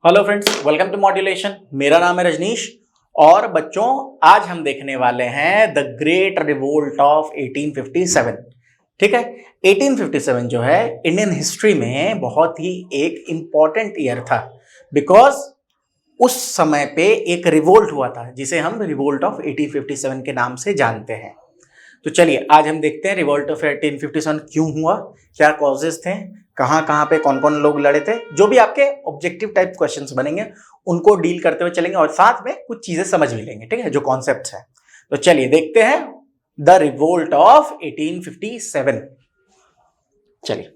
Hello friends, welcome to modulation. मेरा नाम है रजनीश और बच्चों आज हम देखने वाले हैं द ग्रेट रिवोल्ट ऑफ 1857। ठीक है, 1857 जो है इंडियन हिस्ट्री में बहुत ही एक इंपॉर्टेंट ईयर था बिकॉज उस समय पे एक रिवोल्ट हुआ था जिसे हम रिवोल्ट ऑफ 1857 के नाम से जानते हैं। तो चलिए आज हम देखते हैं रिवोल्ट ऑफ 1857 क्यों हुआ, क्या कॉजेस थे, कहाँ कहाँ पे कौन कौन लोग लड़े थे। जो भी आपके ऑब्जेक्टिव टाइप क्वेश्चंस बनेंगे उनको डील करते हुए चलेंगे और साथ में कुछ चीजें समझ भी लेंगे, ठीक है, जो कॉन्सेप्ट्स हैं। तो चलिए देखते हैं द रिवोल्ट ऑफ 1857। चलिए,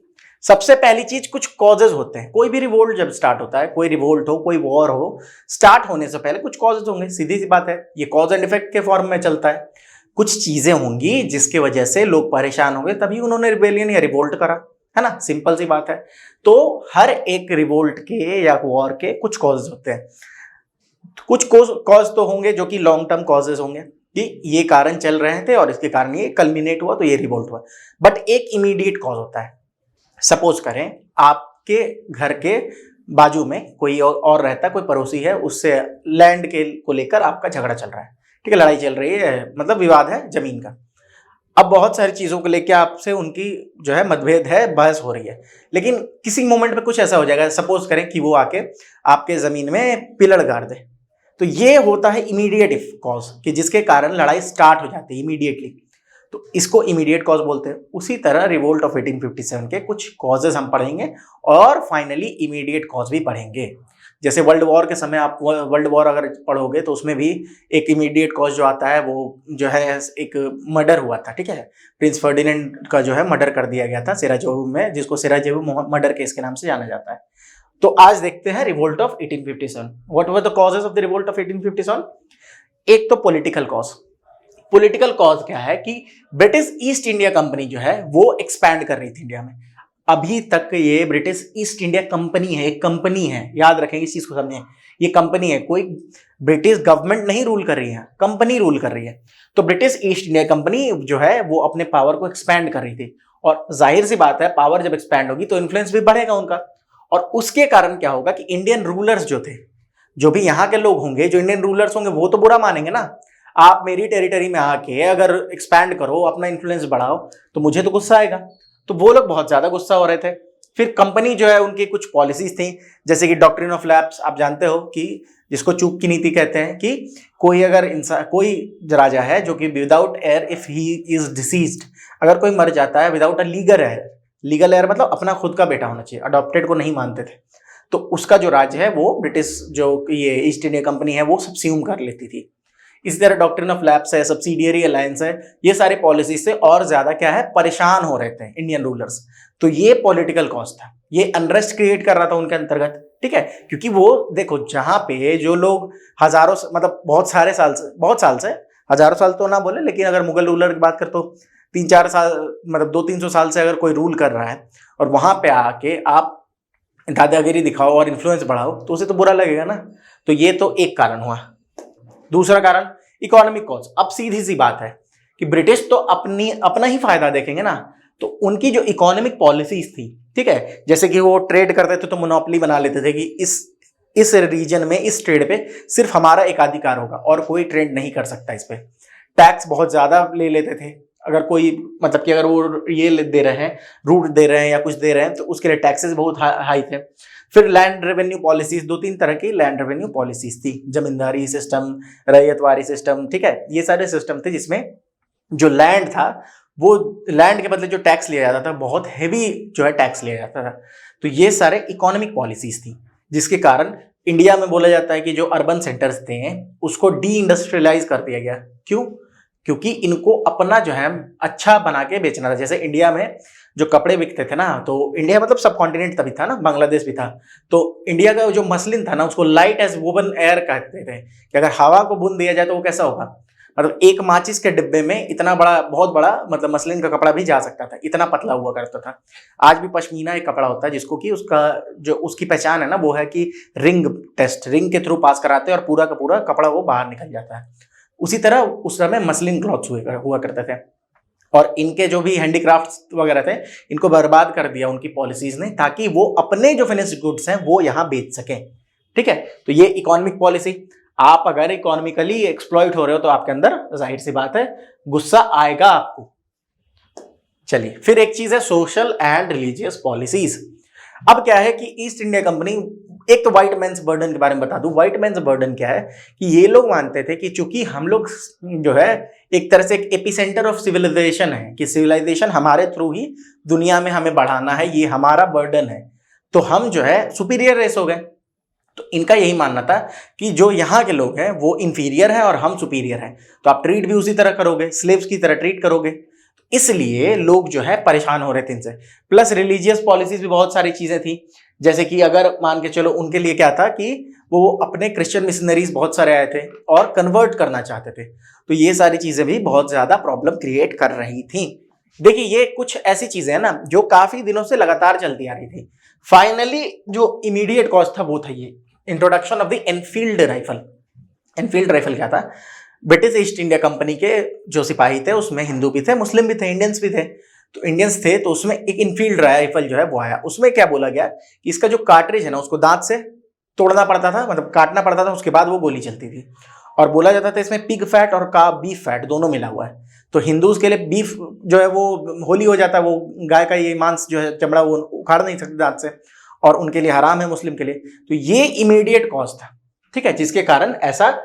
सबसे पहली चीज, कुछ कॉजेज होते हैं। कोई भी रिवोल्ट जब स्टार्ट होता है, कोई रिवोल्ट हो, कोई वॉर हो, स्टार्ट होने से पहले कुछ कॉजेज होंगे। सीधी सी बात है, ये कॉज एंड इफेक्ट के फॉर्म में चलता है। कुछ चीजें होंगी जिसकी वजह से लोग परेशान होंगे, तभी उन्होंने रिबेलियन या रिवोल्ट करा, है ना। सिंपल सी बात है। तो हर एक रिवोल्ट के या वॉर के कुछ कॉजेज होते हैं। कुछ कॉज तो होंगे जो कि लॉन्ग टर्म कॉजेज होंगे कि ये कारण चल रहे थे और इसके कारण ये कल्मिनेट हुआ तो ये रिवोल्ट हुआ। बट एक इमीडिएट कॉज होता है। सपोज करें आपके घर के बाजू में कोई और रहता है, कोई पड़ोसी है, उससे लैंड के को लेकर आपका झगड़ा चल रहा है, ठीक है, लड़ाई चल रही है, मतलब विवाद है जमीन का। अब बहुत सारी चीजों को लेकर आपसे उनकी जो है मतभेद है, बहस हो रही है, लेकिन किसी मोमेंट पे कुछ ऐसा हो जाएगा, सपोज करें कि वो आके आपके जमीन में पिलड़ गाड़ दे, तो ये होता है इमीडिएट कॉज कि जिसके कारण लड़ाई स्टार्ट हो जाती है इमीडिएटली। तो इसको इमीडिएट कॉज बोलते हैं। उसी तरह रिवोल्ट ऑफ 1857 के कुछ कॉजेज हम पढ़ेंगे और फाइनली इमीडिएट कॉज भी पढ़ेंगे। जैसे वर्ल्ड वॉर के समय आप वर्ल्ड वॉर अगर पढ़ोगे तो उसमें भी एक इमीडिएट कॉज जो आता है वो जो है एक मर्डर हुआ था, ठीक है। प्रिंस फर्डिनेंड का जो है मर्डर कर दिया गया था सेराजेवो में, जिसको सेराजेवो मर्डर केस के नाम से जाना जाता है। तो आज देखते हैं revolt of 1857। What were the causes of the revolt of 1857? एक तो पॉलिटिकल कॉज। पॉलिटिकल कॉज क्या है कि ब्रिटिश ईस्ट इंडिया कंपनी जो है वो एक्सपैंड कर रही थी इंडिया में। अभी तक ये ब्रिटिश ईस्ट इंडिया कंपनी है, एक कंपनी है, याद रखेंगे इस चीज को, समझें। ये कंपनी है, कोई ब्रिटिश गवर्नमेंट नहीं रूल कर रही है, कंपनी रूल कर रही है। तो ब्रिटिश ईस्ट इंडिया कंपनी जो है वो अपने पावर को एक्सपैंड कर रही थी और जाहिर सी बात है पावर जब एक्सपैंड होगी तो इन्फ्लुएंस भी बढ़ेगा उनका। और उसके कारण क्या होगा कि इंडियन रूलर्स जो थे, जो भी यहाँ के लोग होंगे, जो इंडियन रूलर्स होंगे, वो तो बुरा मानेंगे ना। आप मेरी टेरिटरी में आके अगर एक्सपैंड करो, अपना इन्फ्लुएंस बढ़ाओ, तो मुझे तो गुस्सा आएगा। तो वो लोग बहुत ज्यादा गुस्सा हो रहे थे। फिर कंपनी जो है उनकी कुछ पॉलिसीज थी, जैसे कि डॉक्ट्रिन ऑफ लैप्स, आप जानते हो कि जिसको चूक की नीति कहते हैं, कि कोई अगर इंसान, कोई राजा है जो कि without air if he is deceased, अगर कोई मर जाता है without a legal air, legal air मतलब अपना खुद का बेटा होना चाहिए, अडॉप्टेड को नहीं मानते थे, तो उसका जो राज्य है वो ब्रिटिश जो ये ईस्ट इंडिया कंपनी है वो सबस्यूम कर लेती थी। इसी तरह डॉक्ट्रिन ऑफ लैप्स है, सब्सिडियरी अलायंस है, ये सारे पॉलिसी से और ज्यादा क्या है, परेशान हो रहे थे इंडियन रूलर्स। तो ये पॉलिटिकल कॉज था, ये अनरेस्ट क्रिएट कर रहा था उनके अंतर्गत, ठीक है। क्योंकि वो देखो, जहां पे जो लोग हजारों मतलब बहुत साल से, हजारों साल तो ना बोले, लेकिन अगर मुगल रूलर की बात कर तो 3-4 साल, मतलब 200-300 साल से अगर कोई रूल कर रहा है और वहां पे आके आप दादागिरी दिखाओ और इन्फ्लुएंस बढ़ाओ तो उसे तो बुरा लगेगा ना। तो ये तो एक कारण हुआ। दूसरा कारण इकोनॉमिक कॉज। अब सीधी सी बात है कि ब्रिटिश तो अपना ही फायदा देखेंगे ना, तो उनकी जो इकोनॉमिक पॉलिसीज थी, ठीक है, जैसे कि वो ट्रेड करते थे तो मोनोपोली बना लेते थे कि इस रीजन में इस ट्रेड पे सिर्फ हमारा एकाधिकार होगा और कोई ट्रेड नहीं कर सकता इस पे। टैक्स बहुत ज्यादा ले लेते थे। अगर कोई, मतलब कि अगर वो ये दे रहे हैं, रूट दे रहे हैं या कुछ दे रहे हैं, तो उसके लिए टैक्सेस बहुत हाई थे। फिर लैंड रेवेन्यू पॉलिसीज, 2-3 तरह की लैंड रेवेन्यू पॉलिसीज थी, जमींदारी सिस्टम, रैयतवारी सिस्टम, ठीक है। ये सारे सिस्टम थे जिसमें जो लैंड था वो लैंड के बदले जो टैक्स लिया जाता था, बहुत हैवी जो है टैक्स लिया जाता था। तो ये सारे इकोनॉमिक पॉलिसीज थी, जिसके कारण इंडिया में बोला जाता है कि जो अर्बन सेंटर्स थे उसको डी इंडस्ट्रियलाइज कर दिया गया। क्यों? क्योंकि इनको अपना जो है अच्छा बना के बेचना था। जैसे इंडिया में जो कपड़े बिकते थे ना, तो इंडिया मतलब सब कॉन्टिनेंट तभी था ना, बांग्लादेश भी था, तो इंडिया का जो मसलिन था ना उसको लाइट एज वुवन एयर कहते थे कि अगर हवा को बुन दिया जाए तो वो कैसा होगा, मतलब एक माचिस के डिब्बे में इतना बड़ा, बहुत बड़ा, मतलब मसलिन का कपड़ा भी जा सकता था, इतना पतला हुआ करता था। आज भी पश्मीना एक कपड़ा होता है जिसको कि उसका जो उसकी पहचान है ना वो है कि रिंग टेस्ट, रिंग के थ्रू पास कराते हैं और पूरा का पूरा कपड़ा वो बाहर निकल जाता है। उसी तरह उस समय मसलिन क्लॉथ्स हुआ करते थे और इनके जो भी हैंडीक्राफ्ट्स वगैरह थे इनको बर्बाद कर दिया उनकी पॉलिसीज ने, ताकि वो अपने जो फिनिश्ड गुड्स हैं वो यहाँ बेच सकें, ठीक है, तो ये इकोनॉमिक पॉलिसी, आप अगर इकोनॉमिकली एक्सप्लॉइट हो रहे हो तो आपके अंदर जाहिर सी बात है गुस्सा आएगा आपको। चलिए, फिर एक चीज है सोशल एंड रिलीजियस पॉलिसीज। अब क्या है कि ईस्ट इंडिया कंपनी, एक तो व्हाइट मेंस बर्डन के बारे में बता दूं। व्हाइट मेंस बर्डन क्या है कि ये लोग मानते थे कि चूंकि हम लोग जो है एक तरह से एक एपिसेंटर ऑफ सिविलाइजेशन है, कि सिविलाइजेशन हमारे थ्रू ही दुनिया में हमें बढ़ाना है, ये हमारा बर्डन है, तो हम जो है सुपीरियर रेस हो गए। तो इनका यही मानना था कि जो यहाँ के लोग हैं वो इंफीरियर है और हम सुपीरियर हैं, तो आप ट्रीट भी उसी तरह करोगे, स्लेव्स की तरह ट्रीट करोगे। इसलिए लोग जो है परेशान हो रहे थे इनसे। प्लस रिलीजियस पॉलिसीज भी बहुत सारी चीजें थी, जैसे कि अगर मान के चलो उनके लिए क्या था कि वो अपने क्रिश्चियन मिशनरीज बहुत सारे आए थे और कन्वर्ट करना चाहते थे, तो ये सारी चीजें भी बहुत ज्यादा प्रॉब्लम क्रिएट कर रही थी। देखिए, ये कुछ ऐसी चीजें हैं ना जो काफी दिनों से लगातार चलती आ रही थी। फाइनली जो इमीडिएट कॉज था वो था ये introduction of the Enfield rifle. Enfield rifle क्या था? ब्रिटिश ईस्ट इंडिया कंपनी के जो सिपाही थे उसमें हिंदू भी थे, मुस्लिम भी थे, इंडियंस भी थे। तो इंडियंस थे तो उसमें एक इनफील्ड राइफल जो है वो आया। उसमें क्या बोला गया कि इसका जो कार्ट्रिज है ना उसको दांत से तोड़ना पड़ता था, मतलब काटना पड़ता था, उसके बाद वो गोली चलती थी। और बोला जाता था इसमें पिग फैट और का बीफ फैट दोनों मिला हुआ है। तो हिंदूज के लिए बीफ जो है वो होली हो जाता है, वो गाय का ये मांस जो है चमड़ा वो उखाड़ नहीं सकते दांत से, और उनके लिए हराम है मुस्लिम के लिए। तो ये इमीडिएट कॉज था, ठीक है, जिसके कारण ऐसा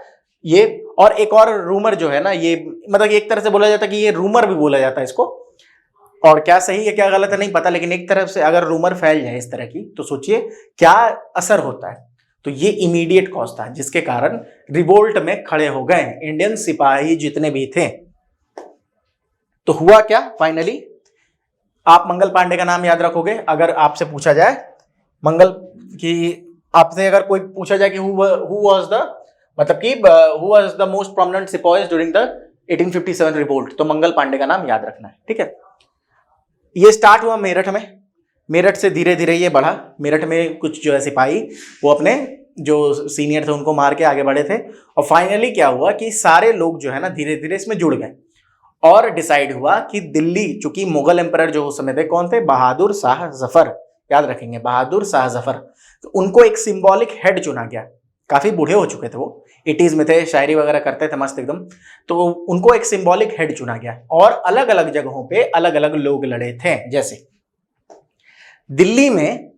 ये। और एक और रूमर जो है ना, ये मतलब एक तरह से बोला जाता है कि ये रूमर भी बोला जाता है इसको, और क्या सही है क्या गलत है नहीं पता, लेकिन एक तरफ से अगर रूमर फैल जाए इस तरह की तो सोचिए क्या असर होता है। तो ये इमीडिएट कॉज था जिसके कारण रिवोल्ट में खड़े हो गए इंडियन सिपाही जितने भी थे। तो हुआ क्या फाइनली? आप मंगल पांडे का नाम याद रखोगे अगर आपसे पूछा जाए, मंगल की आपसे अगर कोई पूछा जाए कि हु वाज द मतलब कि who was the most prominent सिपाहीज ड्यूरिंग द 1857 रिवोल्ट, तो मंगल पांडे का नाम याद रखना है, ठीक है। ये स्टार्ट हुआ मेरठ में, मेरठ से धीरे धीरे ये बढ़ा। मेरठ में कुछ जो है सिपाही वो अपने जो सीनियर थे उनको मार के आगे बढ़े थे, और फाइनली क्या हुआ कि सारे लोग जो है ना धीरे धीरे इसमें जुड़ गए, और डिसाइड हुआ कि दिल्ली, चूंकि मुगल एम्परर जो उस समय थे कौन थे? बहादुर शाह जफर, याद रखेंगे बहादुर शाह जफर। तो उनको एक सिंबॉलिक हेड चुना गया। काफी बूढ़े हो चुके थे वो, 80s में थे, शायरी वगैरह करते थे मस्त एकदम। तो उनको एक सिंबॉलिक हेड चुना गया, और अलग अलग जगहों पे अलग अलग लोग लड़े थे। जैसे दिल्ली में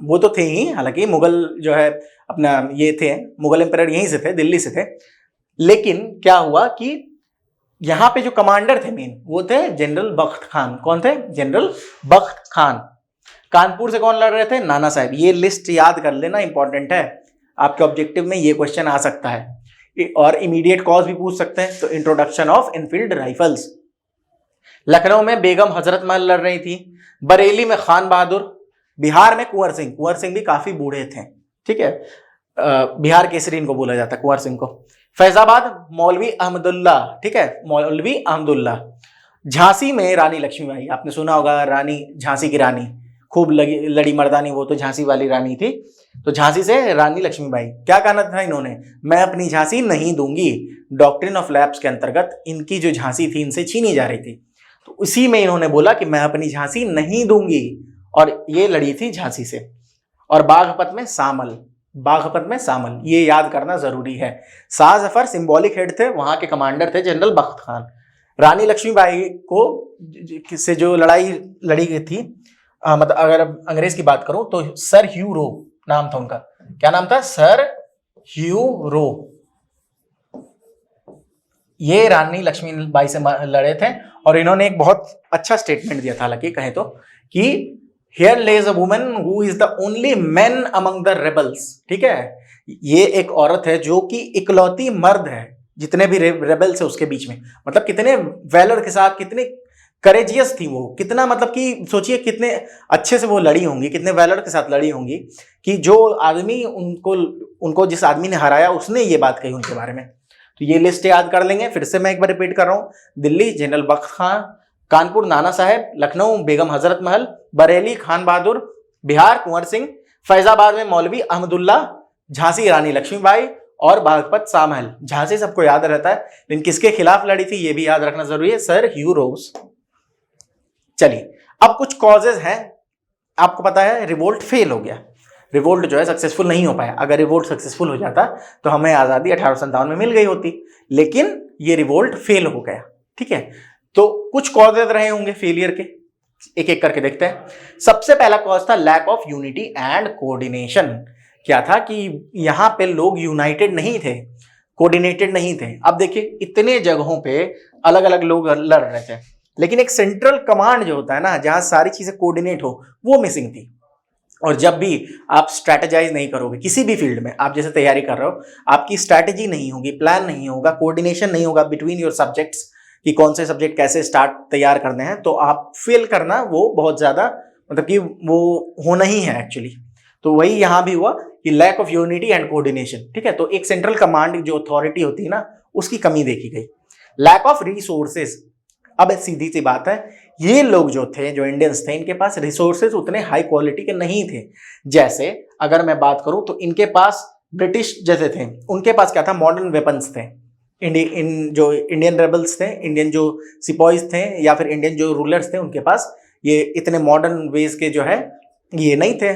वो तो थे ही, हालांकि मुगल जो है अपना ये थे, मुगल एम्परर यहीं से थे, दिल्ली से थे। लेकिन क्या हुआ कि यहाँ पे जो कमांडर थे मेन वो थे जनरल बख्त खान। कौन थे? जनरल बख्त खान। कानपुर से कौन लड़ रहे थे? नाना साहब। ये लिस्ट याद कर लेना, इंपॉर्टेंट है, आपके ऑब्जेक्टिव में ये क्वेश्चन आ सकता है, और इमीडिएट कॉज भी पूछ सकते हैं। तो introduction of Enfield rifles. Lucknow में बेगम हजरत महल लड़ रही थी, बरेली में खान बहादुर, बिहार में कुंवर सिंह। कुंवर सिंह भी काफी बूढ़े थे, ठीक है, बिहार केसरी इनको बोला जाता है कुंवर सिंह को। फैजाबाद मौलवी अहमदुल्ला, ठीक है, मौलवी अहमदुल्ला। झांसी में रानी लक्ष्मीबाई, आपने सुना होगा, रानी झांसी की रानी, खूब लड़ी मर्दानी, वो तो झांसी वाली रानी थी। तो झांसी से रानी लक्ष्मीबाई, क्या कहना था इन्होंने? मैं अपनी झांसी नहीं दूंगी। डॉक्ट्रिन ऑफ लैप्स के अंतर्गत इनकी जो झांसी थी इनसे छीनी जा रही थी, तो उसी में इन्होंने बोला कि मैं अपनी झांसी नहीं दूंगी, और ये लड़ी थी झांसी से। और बागपत में सामल, बागपत में सामल, ये याद करना जरूरी है। शाह जफर सिंबॉलिक हेड थे, वहां के कमांडर थे जनरल बख्त खान। रानी लक्ष्मीबाई को से जो लड़ाई लड़ी गई थी, मतलब अगर अंग्रेज की बात करूं तो सर ह्यू रो नाम था उनका। क्या नाम था? सर ह्यू रो। ये रानी लक्ष्मीबाई से लड़े थे, और इन्होंने एक बहुत अच्छा स्टेटमेंट दिया था, हालांकि कहें तो, कि Here lays a woman who is the only man among the rebels, ठीक है। ये एक औरत है जो कि इकलौती मर्द है जितने भी रेबल्स है उसके बीच में। मतलब कितने वेलर के साथ, कितने करेजियस थी वो, कितना मतलब कि सोचिए कितने अच्छे से वो लड़ी होंगी, कितने वेलर के साथ लड़ी होंगी, कि जो आदमी उनको जिस आदमी ने हराया उसने ये बात कही उनके बारे में। तो ये लिस्ट याद कर लेंगे। फिर से मैं एक बार रिपीट कर रहा हूँ, दिल्ली जनरल बख्त खान, कानपुर नाना साहेब, लखनऊ बेगम हजरत महल, बरेली खान बहादुर, बिहार कुंवर सिंह, फैजाबाद में मौलवी अहमदुल्ला, झांसी रानी लक्ष्मीबाई, और बागपत शाहमहल। झांसी सबको याद रहता है, लेकिन किसके खिलाफ लड़ी थी ये भी याद रखना जरूरी है, सर ह्यू रोज। चलिए, अब कुछ कॉजेज हैं। आपको पता है रिवोल्ट फेल हो गया। रिवोल्ट जो है सक्सेसफुल नहीं हो पाया। अगर रिवोल्ट सक्सेसफुल हो जाता तो हमें आज़ादी 1857 में मिल गई होती, लेकिन ये रिवोल्ट फेल हो गया। ठीक है, तो कुछ कॉजेज रहे होंगे फेलियर के, एक एक करके देखते हैं। सबसे पहला कॉज था lack of unity and coordination. क्या था कि यहां पे लोग यूनाइटेड नहीं थे, कोऑर्डिनेटेड नहीं थे। अब देखिए इतने जगहों पे अलग अलग लोग लड़ रहे थे, लेकिन एक सेंट्रल कमांड जो होता है ना, जहां सारी चीजें कोऑर्डिनेट हो, वो मिसिंग थी। और जब भी आप स्ट्रैटेजाइज नहीं करोगे किसी भी फील्ड में, आप जैसे तैयारी कर रहे हो, आपकी स्ट्रैटेजी नहीं होगी, प्लान नहीं होगा, कोऑर्डिनेशन नहीं होगा बिटवीन योर सब्जेक्ट्स कि कौन से सब्जेक्ट कैसे स्टार्ट तैयार करने हैं, तो आप फेल करना वो बहुत ज्यादा, मतलब कि वो होना ही है एक्चुअली। तो वही यहां भी हुआ कि lack of unity and coordination. ठीक है, तो एक सेंट्रल कमांड जो अथॉरिटी होती है ना, उसकी कमी देखी गई। Lack of resources. अब सीधी सी बात है, ये लोग जो थे, जो इंडियंस थे, इनके पास रिसोर्सेज उतने हाई क्वालिटी के नहीं थे। जैसे अगर मैं बात करूं तो इनके पास ब्रिटिश जैसे थे, उनके पास क्या था, मॉडर्न वेपन्स थे। जो इंडियन रेबल्स थे, इंडियन जो सिपाहीज थे या फिर इंडियन जो रूलर्स थे, उनके पास ये इतने मॉडर्न वेज के जो है ये नहीं थे,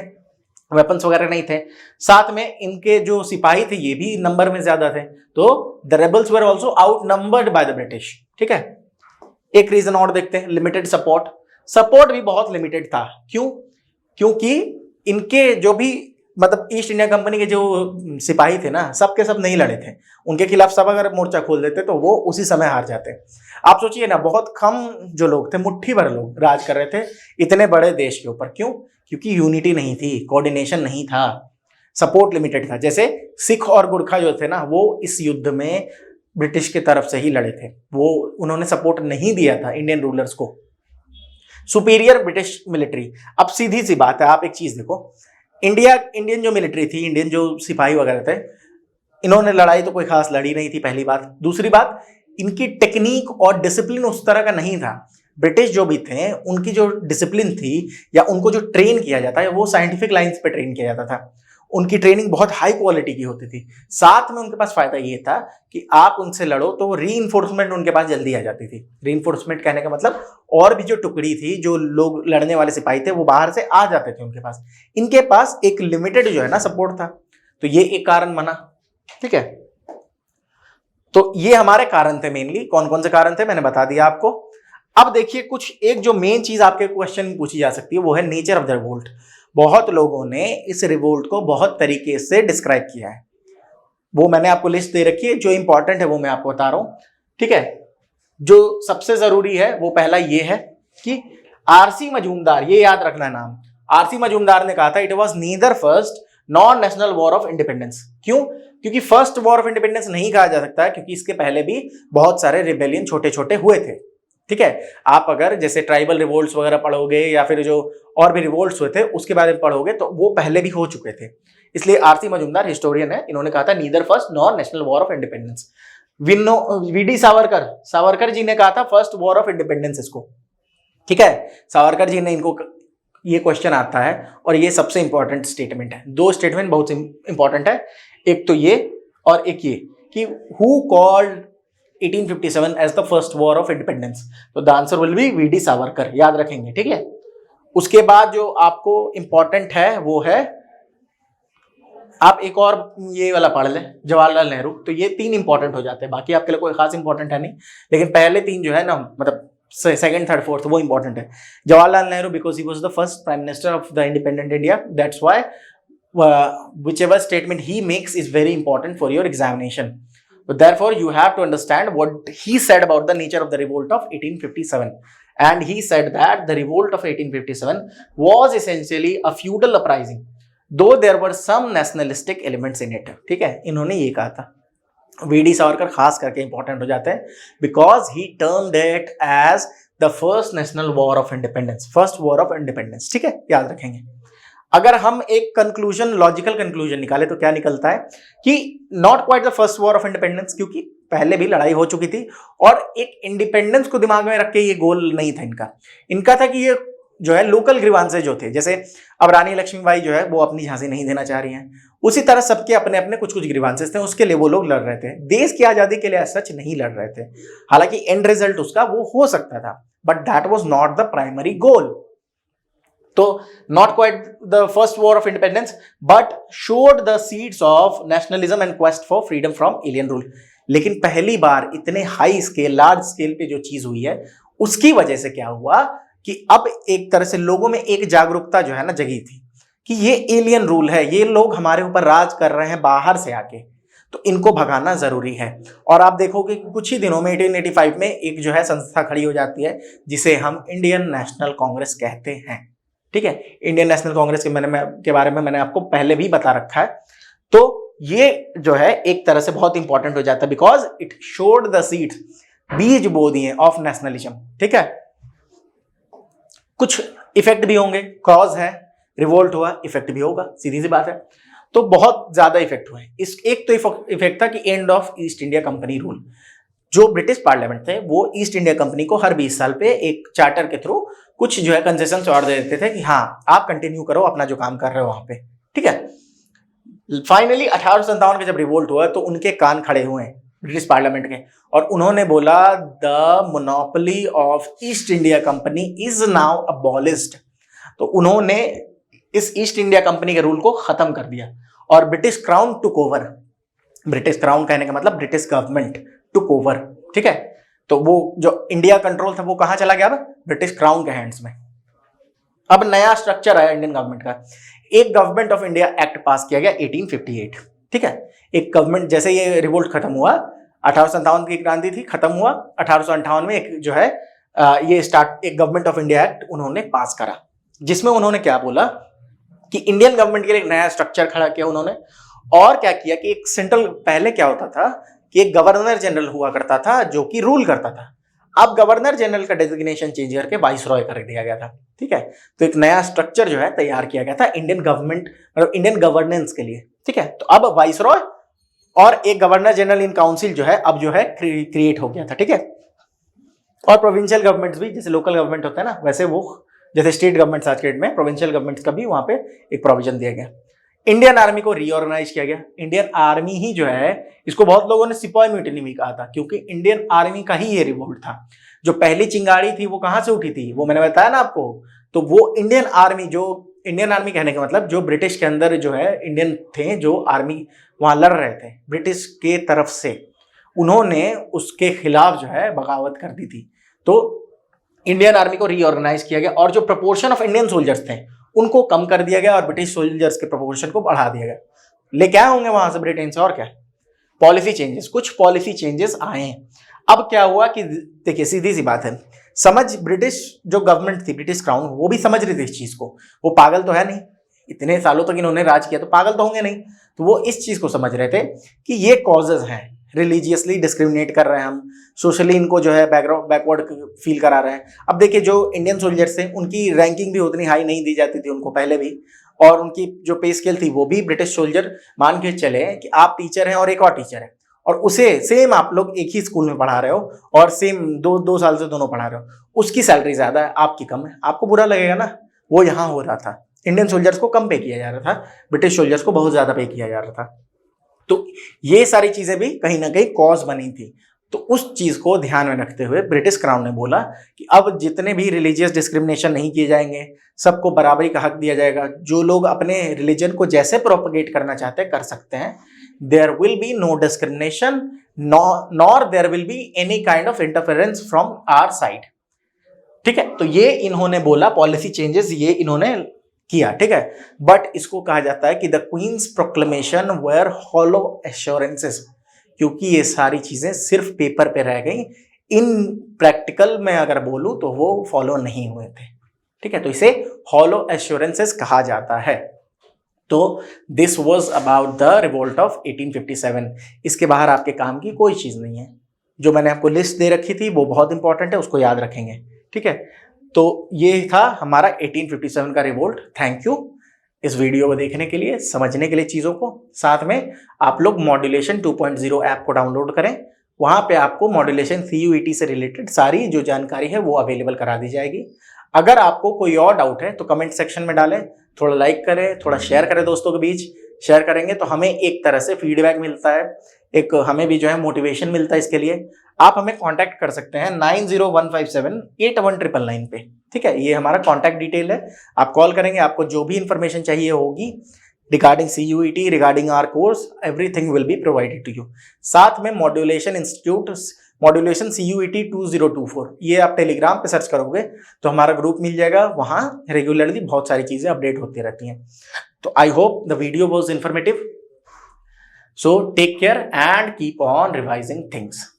वेपन्स वगैरह नहीं थे। साथ में इनके जो सिपाही थे ये भी नंबर में ज्यादा थे, तो the rebels were also out numbered by the British. ठीक है, एक रीजन और देखते हैं, लिमिटेड सपोर्ट। सपोर्ट भी बहुत लिमिटेड था। क्यों? क्योंकि इनके जो भी, मतलब ईस्ट इंडिया कंपनी के जो सिपाही थे ना, सब के सब नहीं लड़े थे, उनके खिलाफ सब अगर मोर्चा खोल देते तो वो उसी समय हार जाते। आप सोचिए ना, बहुत कम जो लोग थे, मुट्ठी भर लोग राज कर रहे थे इतने बड़े देश के ऊपर। क्यों? क्योंकि यूनिटी नहीं थी, कोऑर्डिनेशन नहीं था, सपोर्ट लिमिटेड था। जैसे सिख और गुरखा जो थे ना, वो इस युद्ध में ब्रिटिश की तरफ से ही लड़े थे, वो उन्होंने सपोर्ट नहीं दिया था इंडियन रूलर्स को। Superior British military. अब सीधी सी बात है, आप एक चीज देखो, इंडियन जो मिलिट्री थी, इंडियन जो सिपाही वगैरह थे, इन्होंने लड़ाई तो कोई खास लड़ी नहीं थी, पहली बात। दूसरी बात, इनकी टेक्निक और डिसिप्लिन उस तरह का नहीं था। ब्रिटिश जो भी थे, उनकी जो डिसिप्लिन थी या उनको जो ट्रेन किया जाता है, वो साइंटिफिक लाइंस पे ट्रेन किया जाता था। उनकी ट्रेनिंग बहुत हाई क्वालिटी की होती थी। साथ में उनके पास फायदा ये था कि आप उनसे लड़ो तो रीइंफोर्समेंट उनके पास जल्दी आ जाती थी। रीइंफोर्समेंट कहने का मतलब और भी जो टुकड़ी थी, जो लोग लड़ने वाले सिपाही थे, वो बाहर से आ जाते थे उनके पास। इनके पास एक लिमिटेड जो है ना सपोर्ट था, तो ये एक कारण बना। ठीक है, तो ये हमारे कारण थे मेनली। कौन कौन से कारण थे मैंने बता दिया आपको। अब देखिए कुछ, एक जो मेन चीज आपके क्वेश्चन में पूछी जा सकती है, वो है नेचर ऑफ द रिवोल्ट। बहुत लोगों ने इस रिवोल्ट को बहुत तरीके से डिस्क्राइब किया है, वो मैंने आपको लिस्ट दे रखी है। जो इंपॉर्टेंट है वो मैं आपको बता रहा हूं। ठीक है, जो सबसे जरूरी है वो पहला ये है कि आरसी मजूमदार, ये याद रखना है नाम। आरसी मजूमदार ने कहा था it was neither first non national war of independence. क्यों? क्योंकि फर्स्ट वॉर ऑफ इंडिपेंडेंस नहीं कहा जा सकता है, क्योंकि इसके पहले भी बहुत सारे रिबेलियन छोटे छोटे हुए थे। ठीक है, आप अगर जैसे ट्राइबल रिवोल्ट्स वगैरह पढ़ोगे या फिर जो और भी रिवोल्ट्स हुए थे उसके बारे में पढ़ोगे, तो वो पहले भी हो चुके थे। इसलिए आरसी मजूमदार हिस्टोरियन है, इन्होंने कहा था neither first non national war of independence. VD Savarkar ji ने कहा था फर्स्ट वॉर ऑफ इंडिपेंडेंस इसको। ठीक है, सावरकर जी ने इनको, ये क्वेश्चन आता है और ये सबसे इंपॉर्टेंट स्टेटमेंट है। दो स्टेटमेंट बहुत इंपॉर्टेंट है, एक तो ये और एक ये कि who called 1857 as the first war of independence. तो the answer will be VD Savarkar, याद रखेंगे। ठीक है, उसके बाद जो आपको इंपॉर्टेंट है वो है, आप एक और ये वाला पढ़ लें, जवाहरलाल नेहरू। तो ये तीन इंपॉर्टेंट हो जाते हैं, बाकी आपके लिए कोई खास इंपॉर्टेंट है नहीं, लेकिन पहले तीन जो है ना, मतलब सेकंड थर्ड फोर्थ, वो इंपॉर्टेंट है। Jawaharlal Nehru because he was the first prime minister of the independent India, that's why whichever statement he makes is very important for your examination. But therefore you have to understand what he said about the nature of the revolt of 1857. And he said that the revolt of 1857 was essentially a feudal uprising, though there were some nationalistic elements in it. ठीक है, इन्होंने ये कहा था। VD Savarkar खास करके important हो जाते हैं because he termed it as the first national war of independence, first war of independence. ठीक है, याद रखेंगे। अगर हम एक कंक्लूजन, लॉजिकल कंक्लूजन निकाले तो क्या निकलता है कि not quite the first war of independence, क्योंकि पहले भी लड़ाई हो चुकी थी और एक इंडिपेंडेंस को दिमाग में रख के ये गोल नहीं था इनका। इनका था कि ये जो है लोकल ग्रीवांसेज जो थे, जैसे अब रानी लक्ष्मीबाई जो है वो अपनी झांसी नहीं देना चाह रही हैं, उसी तरह सबके अपने अपने कुछ कुछ ग्रीवांसेस थे, उसके लिए वो लोग लड़ रहे थे। देश की आजादी के लिए सच नहीं लड़ रहे थे, हालांकि एंड रिजल्ट उसका वो हो सकता था, but that was not the primary goal. तो not quite the first war of independence but showed the seeds of nationalism and quest for freedom from alien rule. लेकिन पहली बार इतने हाई स्केल, लार्ज स्केल पे जो चीज हुई है, उसकी वजह से क्या हुआ कि अब एक तरह से लोगों में एक जागरूकता जो है ना जगी थी कि ये एलियन रूल है, ये लोग हमारे ऊपर राज कर रहे हैं बाहर से आके, तो इनको भगाना जरूरी है। और आप देखोगे कि कुछ ही दिनों में 1885 में एक जो है संस्था खड़ी हो जाती है जिसे हम इंडियन नेशनल कांग्रेस कहते हैं। ठीक है, इंडियन नेशनल कांग्रेस के बारे में मैंने आपको पहले भी बता रखा है। तो ये जो है एक तरह से बहुत इंपॉर्टेंट हो जाता है because it showed the seeds, बीज बो दिए ऑफ नेशनलिज्म। ठीक है, कुछ इफेक्ट भी होंगे, कॉज है, रिवोल्ट हुआ, इफेक्ट भी होगा, सीधी सी बात है। तो बहुत ज्यादा इफेक्ट हुए। इस एक तो इफेक्ट था कि end of east India company rule. जो ब्रिटिश पार्लियामेंट थे वो ईस्ट इंडिया कंपनी को हर 20 साल पे एक चार्टर के थ्रू कुछ जो है कंसेशंस और दे देते थे कि हाँ आप कंटिन्यू करो अपना जो काम कर रहे हो वहां पे। ठीक है, फाइनली 1857 का जब रिवोल्ट हुआ तो उनके कान खड़े हुए ब्रिटिश पार्लियामेंट के, और उन्होंने बोला the monopoly of east India company is now abolished. तो उन्होंने इस ईस्ट इंडिया कंपनी के रूल को खत्म कर दिया और British crown took over. British crown कहने का मतलब ब्रिटिश गवर्नमेंट टुक ओवर। ठीक है, तो वो जो इंडिया कंट्रोल था वो कहां चला गया? अब ब्रिटिश क्राउन के हैंड्स में। अब नया स्ट्रक्चर आया इंडियन गवर्नमेंट का। एक गवर्नमेंट ऑफ इंडिया एक्ट पास किया गया 1858। ठीक है, एक गवर्नमेंट, जैसे ये रिवोल्ट खत्म हुआ, 1857 की क्रांति थी, खत्म हुआ, 1858 में एक जो है ये स्टार्ट एक गवर्नमेंट ऑफ इंडिया एक्ट उन्होंने पास करा, जिसमें उन्होंने क्या बोला कि इंडियन गवर्नमेंट के लिए एक नया स्ट्रक्चर खड़ा किया उन्होंने। और क्या किया कि एक सेंट्रल, पहले क्या होता था कि एक गवर्नर जनरल हुआ करता था जो कि रूल करता था। अब गवर्नर जनरल का डेजिग्नेशन चेंज करके वाइसरॉय कर दिया गया था। ठीक है, तो एक नया स्ट्रक्चर जो है तैयार किया गया था इंडियन गवर्नमेंट मतलब इंडियन गवर्नेंस के लिए। ठीक है, तो अब वाइसरॉय और एक गवर्नर जनरल इन काउंसिल जो है अब जो है क्रिएट हो गया था। ठीक है, और प्रोविंशियल गवर्नमेंट्स भी, जैसे लोकल गवर्नमेंट होता है ना, वैसे वो जैसे स्टेट गवर्नमेंट्स आज के डेट में, प्रोविंशियल गवर्नमेंट्स का भी वहां पे एक प्रोविजन दिया गया। इंडियन आर्मी को रीऑर्गेनाइज किया गया। इंडियन आर्मी ही जो है, इसको बहुत लोगों ने सिपाही म्यूटिनी भी कहा था क्योंकि इंडियन आर्मी का ही ये रिवोल्ट था। जो पहली चिंगारी थी वो कहां से उठी थी, वो मैंने बताया ना आपको। तो वो इंडियन आर्मी, जो इंडियन आर्मी कहने का मतलब जो ब्रिटिश के अंदर जो है इंडियन थे, जो आर्मी वहां लड़ रहे थे ब्रिटिश के तरफ से, उन्होंने उसके खिलाफ जो है बगावत कर दी थी। तो इंडियन आर्मी को रीऑर्गेनाइज किया गया और जो प्रोपोर्शन ऑफ इंडियन सोल्जर्स थे उनको कम कर दिया गया और ब्रिटिश सोल्जर्स के प्रोपोर्शन को बढ़ा दिया गया। ले क्या होंगे वहां से ब्रिटेन से, और क्या पॉलिसी चेंजेस, कुछ पॉलिसी चेंजेस आए हैं। अब क्या हुआ कि देखिए सीधी सी बात है, समझ ब्रिटिश जो गवर्नमेंट थी, ब्रिटिश क्राउन, वो भी समझ रही थी इस चीज को। वो पागल तो है नहीं, इतने सालों तक इन्होंने राज किया तो पागल तो होंगे नहीं। तो वो इस चीज को समझ रहे थे कि ये कॉजेज हैं, रिलीजियसली डिस्क्रिमिनेट कर रहे हैं हम, सोशली इनको जो है बैकवर्ड फील करा रहे हैं। अब देखिए जो इंडियन सोल्जर्स थे उनकी रैंकिंग भी उतनी हाई नहीं दी जाती थी उनको पहले भी, और उनकी जो पे स्केल थी वो भी ब्रिटिश सोल्जर मान के चले कि आप टीचर हैं और एक और टीचर है और उसे सेम आप लोग एक ही स्कूल में पढ़ा रहे हो और सेम दो साल से दोनों पढ़ा रहे हो, उसकी सैलरी ज्यादा है आपकी कम है, आपको बुरा लगेगा ना। वो यहाँ हो रहा था, इंडियन सोल्जर्स को कम पे किया जा रहा था, ब्रिटिश सोल्जर्स को बहुत ज्यादा पे किया जा रहा था। तो ये सारी चीजें भी कहीं ना कहीं कॉज बनी थी। तो उस चीज को ध्यान में रखते हुए ब्रिटिश क्राउन ने बोला कि अब जितने भी रिलीजियस डिस्क्रिमिनेशन नहीं किए जाएंगे, सबको बराबरी का हक दिया जाएगा, जो लोग अपने रिलीजन को जैसे प्रोपगेट करना चाहते हैं कर सकते हैं। There will be no discrimination nor there will be any kind of interference from our side. ठीक है, तो ये इन्होंने बोला, पॉलिसी चेंजेस ये इन्होंने किया। ठीक है, बट इसको कहा जाता है कि the queen's proclamation were hollow assurances, क्योंकि ये सारी चीजें सिर्फ पेपर पे रह गई, इन प्रैक्टिकल में अगर बोलूं तो वो फॉलो नहीं हुए थे। ठीक है, तो इसे हॉलो एश्योरेंसेस कहा जाता है। तो this was about the revolt of 1857। इसके बाहर आपके काम की कोई चीज नहीं है। जो मैंने आपको लिस्ट दे रखी थी वो बहुत इंपॉर्टेंट है, उसको याद रखेंगे। ठीक है, तो ये था हमारा 1857 का रिवोल्ट। थैंक यू इस वीडियो को देखने के लिए, समझने के लिए चीज़ों को। साथ में आप लोग मॉड्यूलेशन 2.0 ऐप को डाउनलोड करें, वहाँ पे आपको मॉड्यूलेशन CUET से रिलेटेड सारी जो जानकारी है वो अवेलेबल करा दी जाएगी। अगर आपको कोई और डाउट है तो कमेंट सेक्शन में डालें, थोड़ा लाइक करें, थोड़ा शेयर करें दोस्तों के बीच। शेयर करेंगे तो हमें एक तरह से फीडबैक मिलता है, एक हमें भी जो है मोटिवेशन मिलता है इसके लिए। आप हमें कांटेक्ट कर सकते हैं 9015781999 पे। ठीक है, ये हमारा कांटेक्ट डिटेल है। आप कॉल करेंगे, आपको जो भी इंफॉर्मेशन चाहिए होगी regarding CUET, regarding our course, everything will be provided to you. साथ में मॉड्यूलेशन इंस्टीट्यूट, मॉड्यूलेशन CUET 2024, ये आप टेलीग्राम पे सर्च करोगे तो हमारा ग्रुप मिल जाएगा। वहां रेगुलरली बहुत सारी चीजें अपडेट होती रहती हैं। तो I hope the video was informative. So take care and keep on revising things.